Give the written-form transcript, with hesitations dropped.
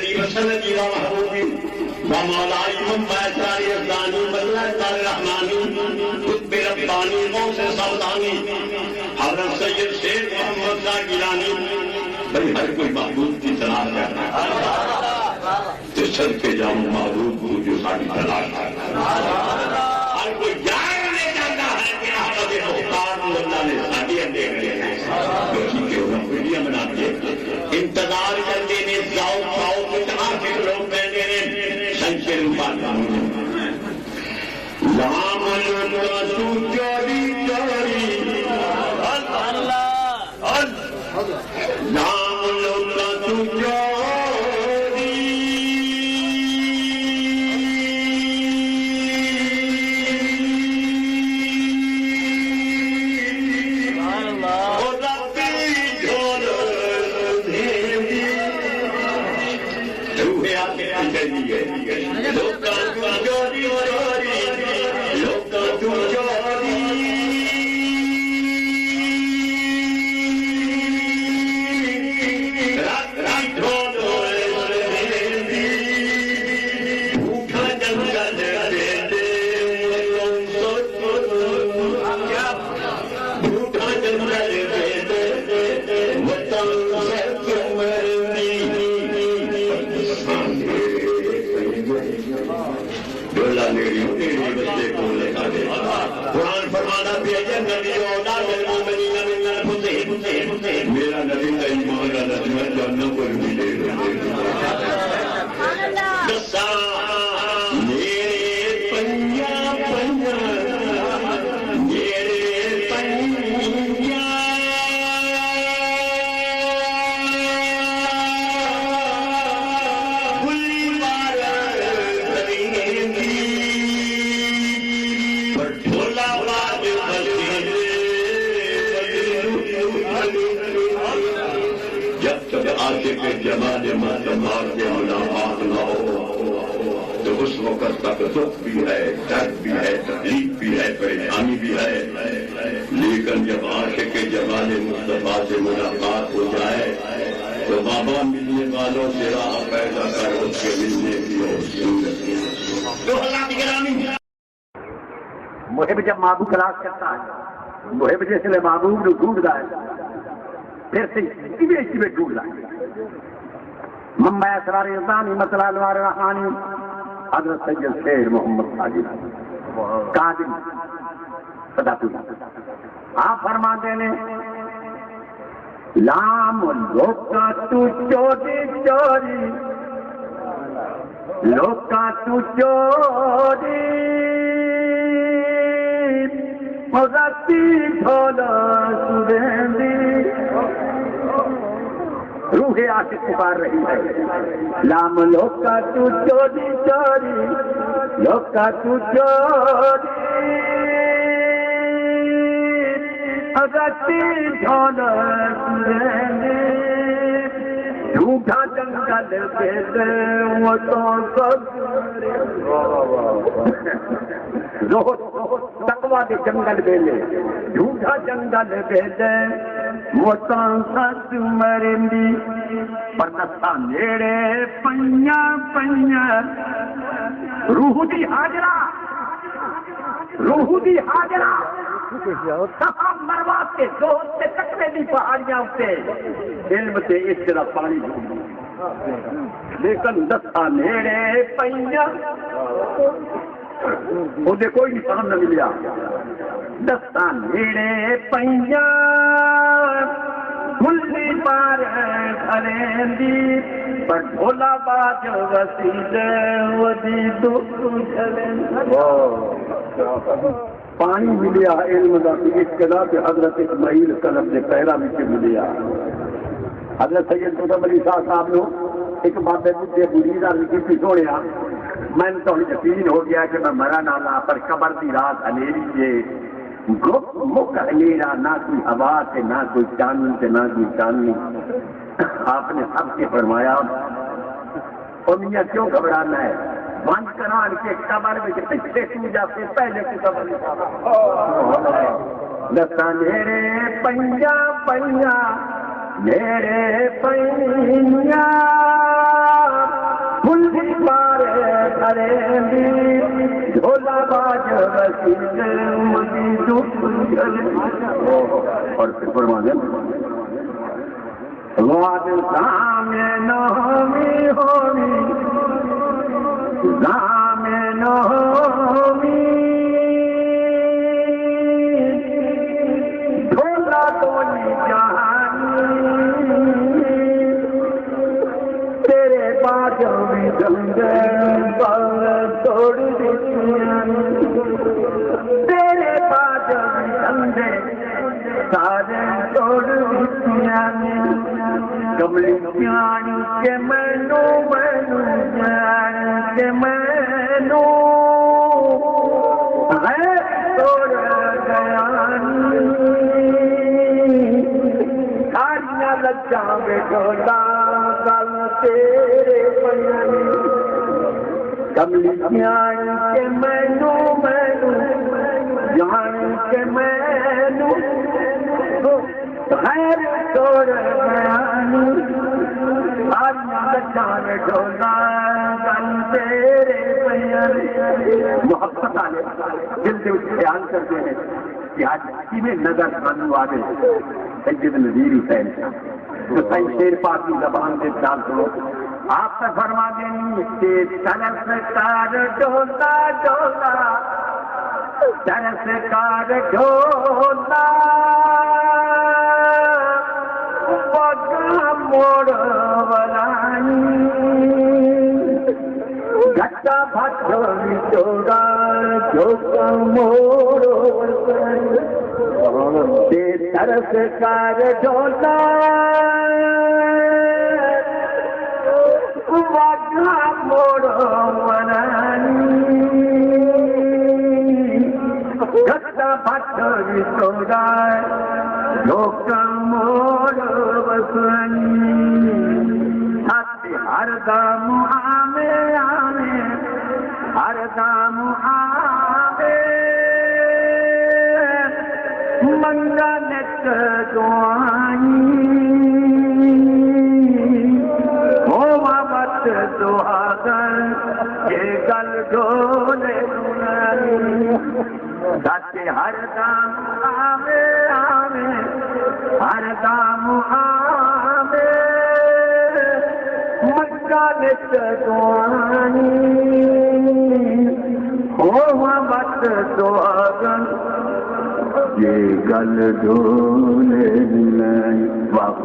بسندی وسندی و محبوبی و مولائی ممبئی افغانی ملت الرحمانی قطب ربانی غوث سلطانی حضرت سید شیخ محمد شاہ گیلانی. بھائی ہر کوئی محبوب کی تلاش کرتا ہے تو چل کے جاؤں محبوب کو جو ساری تلاش کرتا ہے. ہر کوئی جاننے جاتا ہے کہ احمد مختار اللہ نے شادیاں دے رہے ہیں ٹھیک ہے انہوں ویڈیو بناتی ہے انتظار کرتے ہیں جاؤ پاؤ کتنا پھر لوگ بیٹھے ہیں سنچے روپا لام لوگا تو چوری چوری لام لوگا تو چوری میرا نبی کا ایمان کا نظر جاننا پر بھی دے میرے پنجا پنجا میرے پنجا بلی مارا پر ڈھولا باز عاشق جمال ماتمار کے ملاقات نہ ہو تو اس وقت تک دکھ بھی ہے درد بھی ہے تکلیف بھی ہے پریشانی بھی ہے لیکن جب عاشق جمال مصطفیٰ سے ملاقات ہو جائے تو بابا ملنے والوں سے راہ پیدا کر اس کے ملنے کی محب جب محبوب تلاش کرتا ہے محب جیسے محبوب ڈھونڈتا ہے پھر سے میں ڈھونڈ رہا ہے ممبئی اسرار افغانی مسئلہ انوار رحمانی حضرت سید شیر محمد حاجی قادم صداقت آپ فرماتے ہیں لام لوکا تو چوری چوری لوکا تو چوری مغتی ڈھولا سریندی روح عاشق پکار رہی ہے لام لوکا تو چوری چوری لوکا تو چوری مغتی ڈھولا سریندی جھوٹا جنگل بیدے وہ تو سب تقوی دے جنگل بیلے جھوٹا جنگل بیدے موتاں سس مرندی پر دستا نیڑے پنیا پنیا روح دی حاجرہ روح دی حاجرہ صفا مروا کے دوست سے تکرے دی پہاڑیاں اٹھے علم سے اس طرح پانی لیکن دستا نیڑے پنیا انہیں کوئی نشان نہ ملیا دستا نیڑے پنیا کھلی پار کھلیندی پر ڈھولا باج وسیلے ودی پانی ملیا علم دا اس قدا پہ حضرت اسماعیل قلب نے پہلا بھی ملیا حضرت سید قطب علی شاہ صاحب نے ایک بابے مجھے بریدہ لکھی سوڑیا میں نے تو یقین ہو گیا کہ میں مرا نالا پر قبر دی رات انیری سے مک انیرا نہ کوئی ہوا سے نہ کوئی چاندنی سے نہ کوئی چاندنی آپ نے سب سے فرمایا اور میاں کیوں گھبرانا ہے بند کران کے قبر میں پچھلے سوجا سے پہلے کی قبر دستا میرے پنجا پنجا میرے پنجا کریں دی جھولا باج وسیل مدی دکھ اور پھر فرما دیں وعد زامن ہومی ہومی زامن ہومی ڈھولا تولی جہانی تیرے باجوں میں جنگے بل توڑ دیتیاں تیرے باجوں میں جنگے سارے توڑ دیتیاں کملی جان کے مینو مینو جان کے مینو ہے توڑ گیا ساریاں لجاں میں ڈولا کل تیرے پیانی کملی جان کے مینو مینو جان کے مینو غیر توڑ بیانی آریاں لجاں میں ڈولا کل تیرے پیانی محبت آلے دل سے خیال کرتے ہیں کہ آج اسی میں نظر آنے والے سید نذیر حسین تو صحیح شیر پاک کی زبان سے چال کرو آپ سے فرما دیں کہ طرف کار ڈولا ڈولا طرف کار ڈولا وگا موڑ ولانی گھٹا بھٹو چوڑا جھوکا موڑ ولانی طرف کار ڈولا وگا موڑ ولانی گھٹا بھٹو چوڑا جھوکا موڑ ولانی ہر دم آمے آمے ہر دم آمے منگنت دعائی محبت دعاگر یہ گل ڈولے سچ ہر دم آمے آمے ہر دم آمے مکانت دعانی محبت دعاگر یہ گل ڈولے نہیں واہ